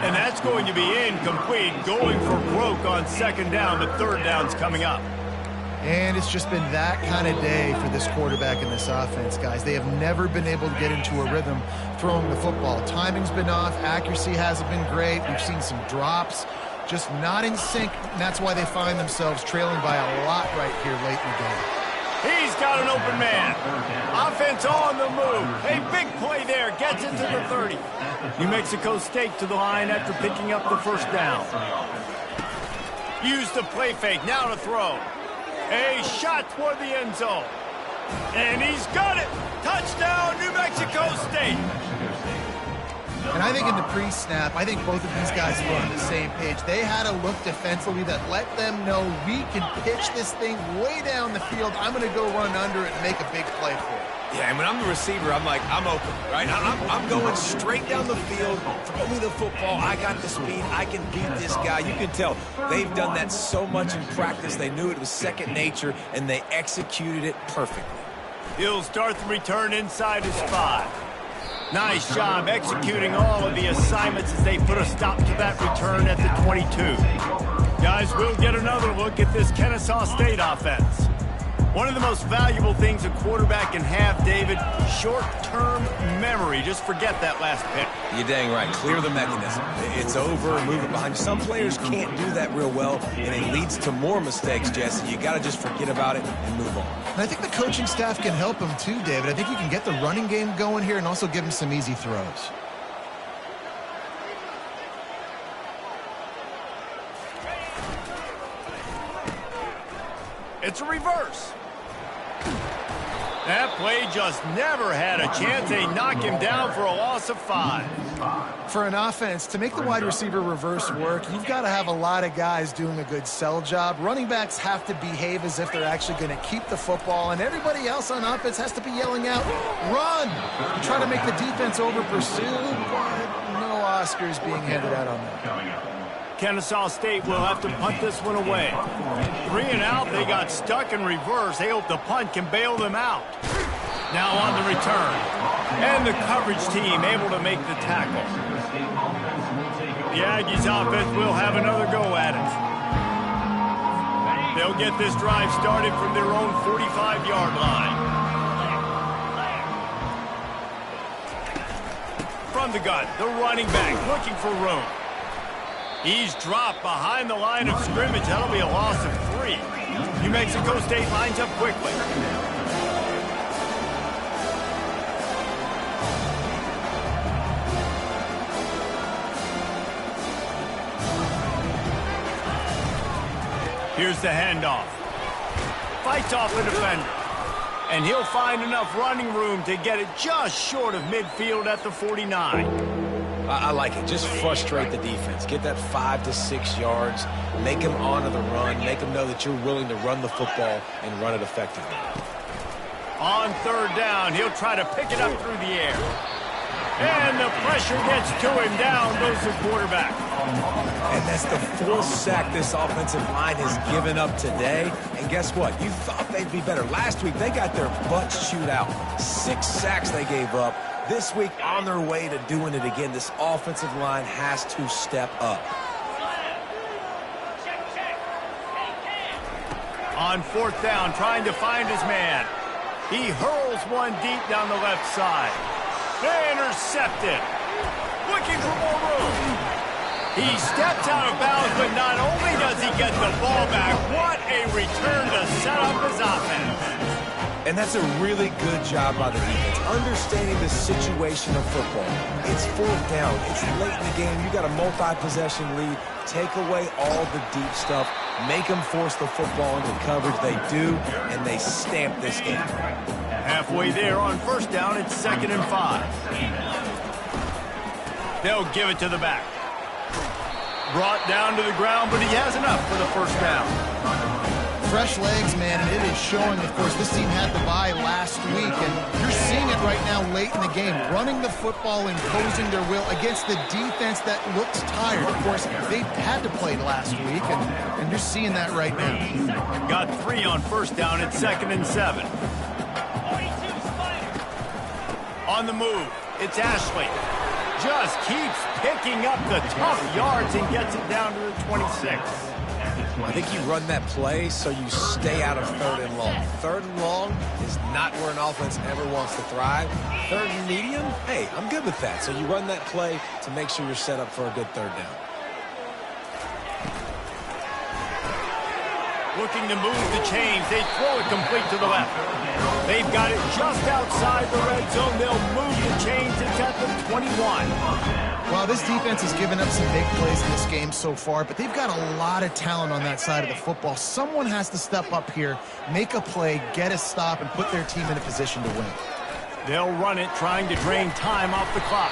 And that's going to be incomplete, going for broke on 2nd down. The 3rd down's coming up. And it's just been that kind of day for this quarterback and this offense, guys. They have never been able to get into a rhythm throwing the football. Timing's been off. Accuracy hasn't been great. We've seen some drops. Just not in sync, and that's why they find themselves trailing by a lot right here late in the game. He's got an open man. Offense on the move. A big play there. Gets into the 30. New Mexico State to the line after picking up the 1st down. Use the play fake. Now to throw. A shot toward the end zone. And he's got it. Touchdown, New Mexico State. And I think in the pre-snap, I think both of these guys were on the same page. They had a look defensively that let them know we can pitch this thing way down the field. I'm going to go run under it and make a big play for it. Yeah, and when I'm the receiver, I'm like, I'm open, right? I'm going straight down the field. Throw me the football. I got the speed. I can beat this guy. You can tell they've done that so much in practice. They knew it was second nature, and they executed it perfectly. He'll start the return inside his 5. Nice job executing all of the assignments as they put a stop to that return at the 22. Guys, we'll get another look at this Kenne State offense. One of the most valuable things a quarterback can have, David, short-term memory. Just forget that last pick. You're dang right. Clear the mechanism. It's over, move it behind you. Some players can't do that real well, and it leads to more mistakes, Jesse. You got to just forget about it and move on. And I think the coaching staff can help him too, David. I think you can get the running game going here and also give him some easy throws. It's a reverse. That play just never had a chance. They knock him down for a loss of 5. For an offense, to make the wide receiver reverse work, you've got to have a lot of guys doing a good sell job. Running backs have to behave as if they're actually going to keep the football, and everybody else on offense has to be yelling out, run! Try to make the defense over-pursue, but no Oscars being handed out on that. Kennesaw State will have to punt this one away. 3 and out, they got stuck in reverse. They hope the punt can bail them out. Now on the return. And the coverage team able to make the tackle. The Aggies offense will have another go at it. They'll get this drive started from their own 45-yard line. From the gun, the running back looking for room. He's dropped behind the line of scrimmage. That'll be a loss of 3. New Mexico State lines up quickly. Here's the handoff. Fights off the defender. And he'll find enough running room to get it just short of midfield at the 49. I like it. Just frustrate the defense. Get that 5 to 6 yards. Make them honor the run. Make them know that you're willing to run the football and run it effectively. On third down, he'll try to pick it up through the air. And the pressure gets to him. Down goes the quarterback. And that's the 4th sack this offensive line has given up today. And guess what? You thought they'd be better. Last week, they got their butts chewed out. 6 sacks they gave up. This week, on their way to doing it again, this offensive line has to step up. On 4th down, trying to find his man. He hurls one deep down the left side. Intercepted. Looking for more room. He steps out of bounds, but not only does he get the ball back, what a return to set up his offense. And that's a really good job by the defense, understanding the situation of football. It's 4th down. It's late in the game. You got a multi-possession lead. Take away all the deep stuff. Make them force the football into coverage. They do, and they stamp this game. Halfway there on 1st down, it's 2nd and 5. They'll give it to the back. Brought down to the ground, but he has enough for the 1st down. Fresh legs, man, and it is showing. Of course, this team had the bye last week, and you're seeing it right now late in the game. Running the football, imposing their will against the defense that looks tired. Of course, they had to play last week, and you're seeing that right now. Got 3 on 1st down. It's 2nd and 7. On the move, it's Ashley. Just keeps picking up the tough yards and gets it down to the 26. I think you run that play so you stay out of 3rd and long. 3rd and long is not where an offense ever wants to thrive. 3rd and medium, hey, I'm good with that. So you run that play to make sure you're set up for a good 3rd down. Looking to move the chains. They throw it complete to the left. They've got it just outside the red zone. They'll move the chains. It's at the 21. Well, this defense has given up some big plays in this game so far, but they've got a lot of talent on that side of the football. Someone has to step up here, make a play, get a stop, and put their team in a position to win. They'll run it, trying to drain time off the clock.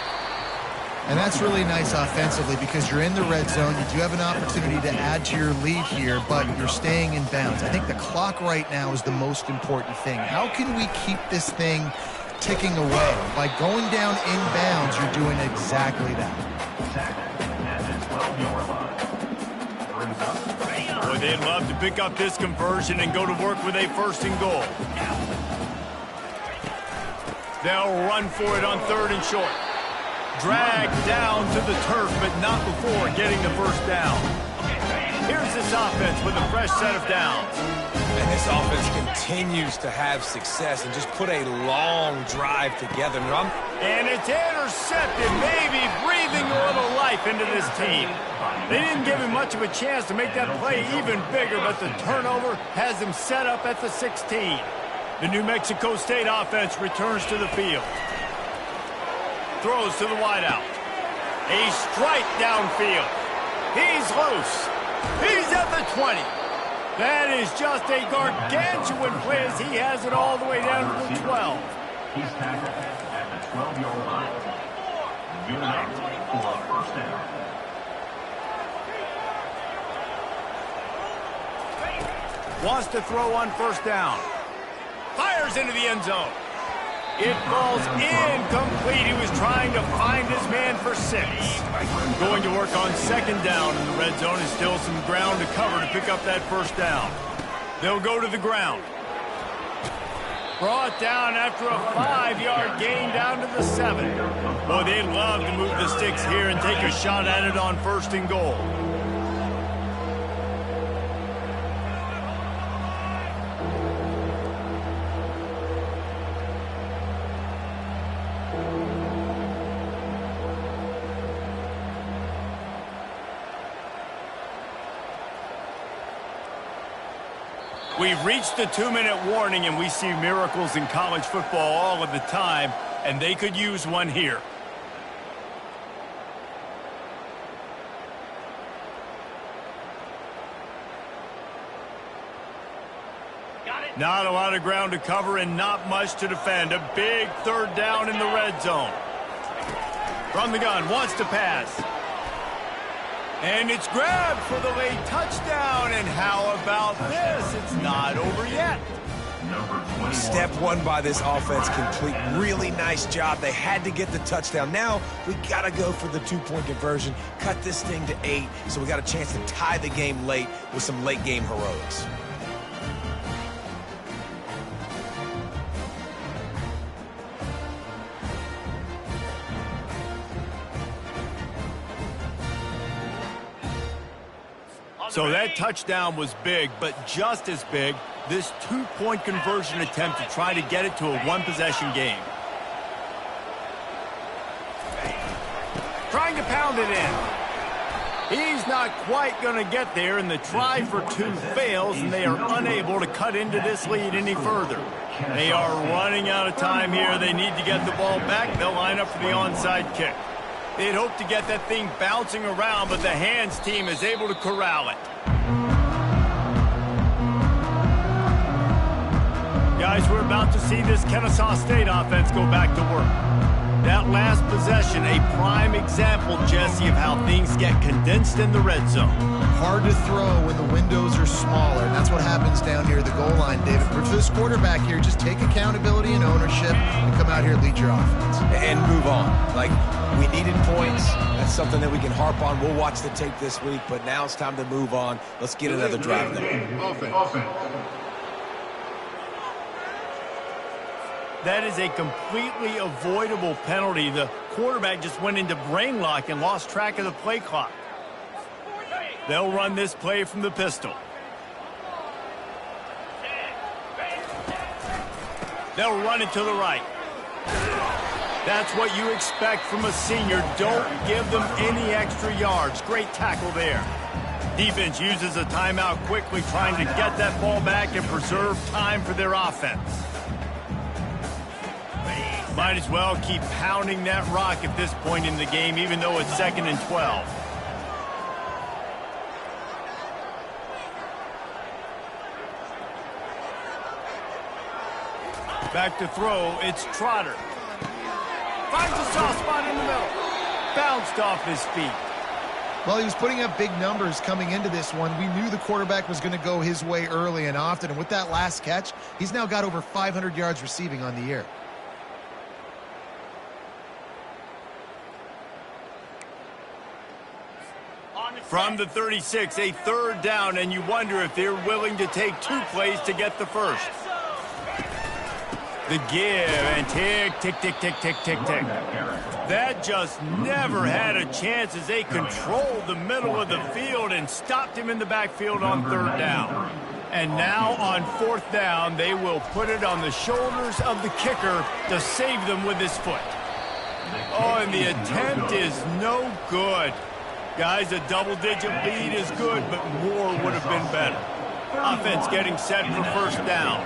And that's really nice offensively because you're in the red zone. You do have an opportunity to add to your lead here, but you're staying in bounds. I think the clock right now is the most important thing. How can we keep this thing ticking away? By going down in bounds, you're doing exactly that. Boy, they'd love to pick up this conversion and go to work with a 1st and goal. They'll run for it on 3rd and short. Dragged down to the turf, but not before getting the 1st down. Here's this offense with a fresh set of downs. And this offense continues to have success and just put a long drive together. And it's intercepted, maybe breathing a little life into this team. They didn't give him much of a chance to make that play even bigger, but the turnover has him set up at the 16. The New Mexico State offense returns to the field. Throws to the wideout. A strike downfield. He's loose. He's at the 20. That is just a gargantuan play as he has it all the way down to the 12. He's tackled at the 12-yard line. Good enough for a first down. Wants to throw on first down. Fires into the end zone. It falls incomplete. He was trying to find his man for 6. Going to work on second down in the red zone is still some ground to cover to pick up that first down. They'll go to the ground. Brought down after a 5-yard gain down to the 7. Boy, they'd love to move the sticks here and take a shot at it on first and goal. We've reached the 2-minute warning, and we see miracles in college football all of the time, and they could use one here. Not a lot of ground to cover and not much to defend. A big third down in the red zone. From the gun, wants to pass. And it's grabbed for the late touchdown. And how about this? It's not over yet. Step one by this offense complete. Really nice job. They had to get the touchdown. Now we got to go for the 2-point conversion. Cut this thing to 8 so we got a chance to tie the game late with some late game heroics. So that touchdown was big, but just as big, this 2-point conversion attempt to try to get it to a 1-possession game. Trying to pound it in. He's not quite going to get there, and the try for 2 fails, and they are unable to cut into this lead any further. They are running out of time here. They need to get the ball back. They'll line up for the onside kick. They'd hope to get that thing bouncing around, but the hands team is able to corral it. Guys, we're about to see this Kenne St State offense go back to work. That last possession, a prime example, Jesse, of how things get condensed in the red zone. Hard to throw when the windows are smaller, and that's what happens down here at the goal line, David. For this quarterback here, just take accountability and ownership and come out here and lead your offense. And move on. Like, we needed points. That's something that we can harp on. We'll watch the tape this week, but now it's time to move on. Let's get another drive going. That is a completely avoidable penalty. The quarterback just went into brain lock and lost track of the play clock. They'll run this play from the pistol. They'll run it to the right. That's what you expect from a senior. Don't give them any extra yards. Great tackle there. Defense uses a timeout quickly, trying to get that ball back and preserve time for their offense. Might as well keep pounding that rock at this point in the game, even though it's 2nd and 12. Back to throw, it's Trotter. Finds a soft spot in the middle. Bounced off his feet. Well, he was putting up big numbers coming into this one. We knew the quarterback was going to go his way early and often. And with that last catch, he's now got over 500 yards receiving on the year. From the 36, a third down, and you wonder if they're willing to take 2 plays to get the first. The give, and tick, tick, tick, tick, tick, tick, tick. That just never had a chance as they controlled the middle of the field and stopped him in the backfield on 3rd down. And now on 4th down, they will put it on the shoulders of the kicker to save them with his foot. Oh, and the attempt is no good. Guys, a double-digit lead is good, but more would have been better. Offense getting set for 1st down.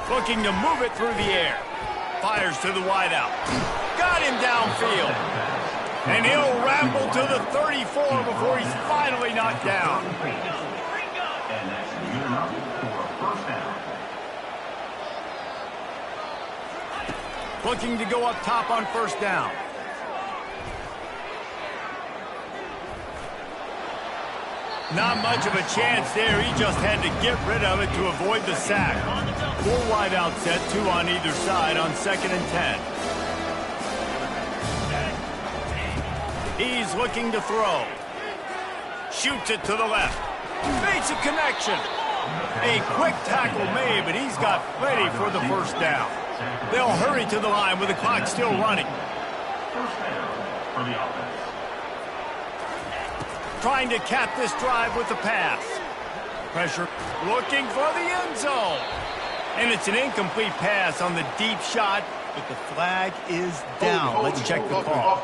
Looking to move it through the air. Fires to the wideout. Got him downfield. And he'll ramble to the 34 before he's finally knocked down. And that's good enough for a 1st down. Looking to go up top on 1st down. Not much of a chance there. He just had to get rid of it to avoid the sack. 4 wide out set, 2 on either side on 2nd and 10. He's looking to throw. Shoots it to the left. Makes a connection. A quick tackle made, but he's got plenty for the 1st down. They'll hurry to the line with the clock still running. 1st down for the offense. Trying to cap this drive with the pass. Pressure looking for the end zone. And it's an incomplete pass on the deep shot, but the flag is down. Let's check the call.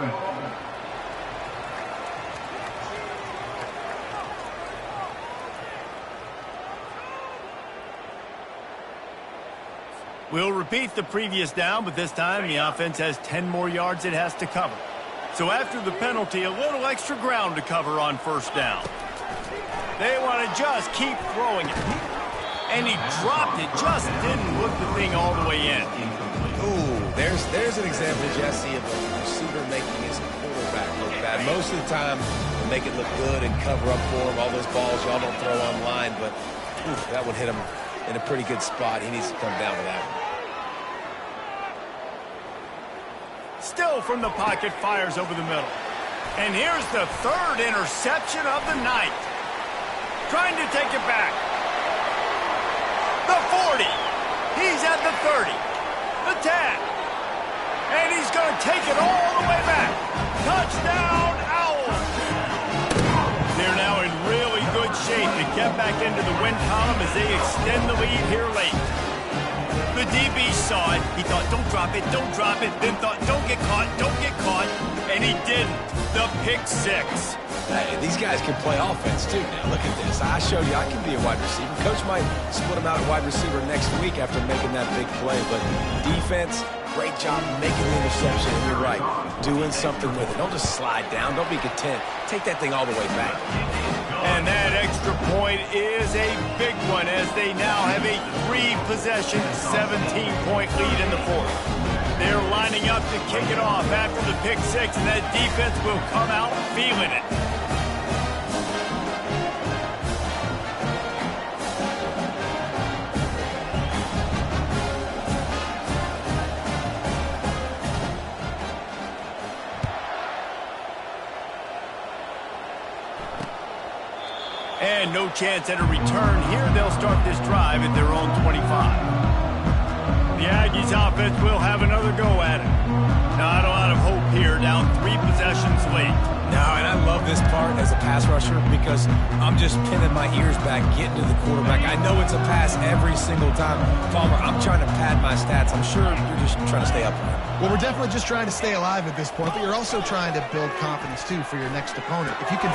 We'll repeat the previous down, but this time the offense has 10 more yards it has to cover. So after the penalty, a little extra ground to cover on 1st down. They want to just keep throwing it. And he dropped it, just didn't look the thing all the way in. Ooh, there's an example, Jesse, of a receiver making his quarterback look bad. Most of the time, they make it look good and cover up for him. All those balls y'all don't throw online, but that would hit him in a pretty good spot. He needs to come down with that one. Still from the pocket, fires over the middle. And here's the 3rd interception of the night. Trying to take it back. The 40. He's at the 30. The 10. And he's going to take it all the way back. Touchdown, Owls. They're now in really good shape to get back into the win column as they extend the lead here late. The DB saw it. He thought, don't drop it, don't drop it. Then thought, don't get caught, don't get caught. And he didn't. The pick 6. Hey, these guys can play offense, too, now. Look at this. I showed you I can be a wide receiver. Coach might split him out at wide receiver next week after making that big play. But defense, great job making the interception. And you're right, doing something with it. Don't just slide down. Don't be content. Take that thing all the way back. And that extra point is a big one as they now have a 3-possession, 17-point lead in the 4th. They're lining up to kick it off after the pick 6, and that defense will come out feeling it. And no chance at a return here. They'll start this drive at their own 25. The Aggies offense will have another go at it. Not a lot of hope here, down 3 possessions late. No, and I love this part as a pass rusher because I'm just pinning my ears back, getting to the quarterback. I know it's a pass every single time. Palmer, I'm trying to pad my stats. I'm sure you're just trying to stay upright. Well, we're definitely just trying to stay alive at this point, but you're also trying to build confidence, too, for your next opponent. If you can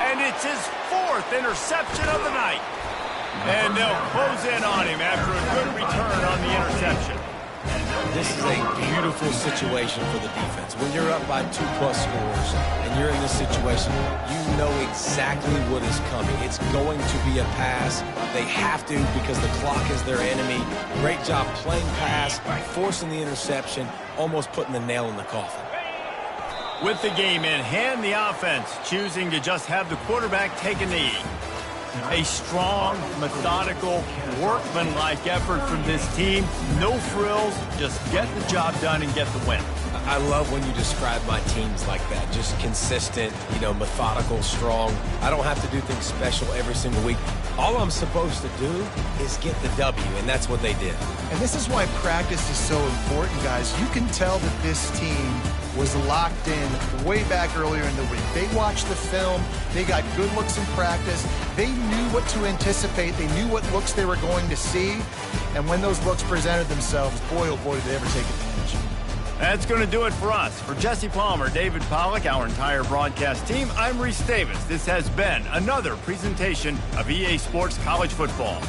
and it's his 4th interception of the night. And they'll close in on him after a good return on the interception. This is a beautiful situation for the defense. When you're up by 2+ scores and you're in this situation, you know exactly what is coming. It's going to be a pass. They have to because the clock is their enemy. Great job playing pass, forcing the interception, almost putting the nail in the coffin. With the game in hand, the offense choosing to just have the quarterback take a knee. A strong, methodical, workmanlike effort from this team. No frills, just get the job done and get the win. I love when you describe my teams like that. Just consistent, methodical, strong. I don't have to do things special every single week. All I'm supposed to do is get the W, and that's what they did. And this is why practice is so important, guys. You can tell that this team was locked in way back earlier in the week. They watched the film. They got good looks in practice. They knew what to anticipate. They knew what looks they were going to see. And when those looks presented themselves, boy, oh boy, did they ever take advantage. That's going to do it for us. For Jesse Palmer, David Pollack, our entire broadcast team, I'm Reese Davis. This has been another presentation of EA Sports College Football.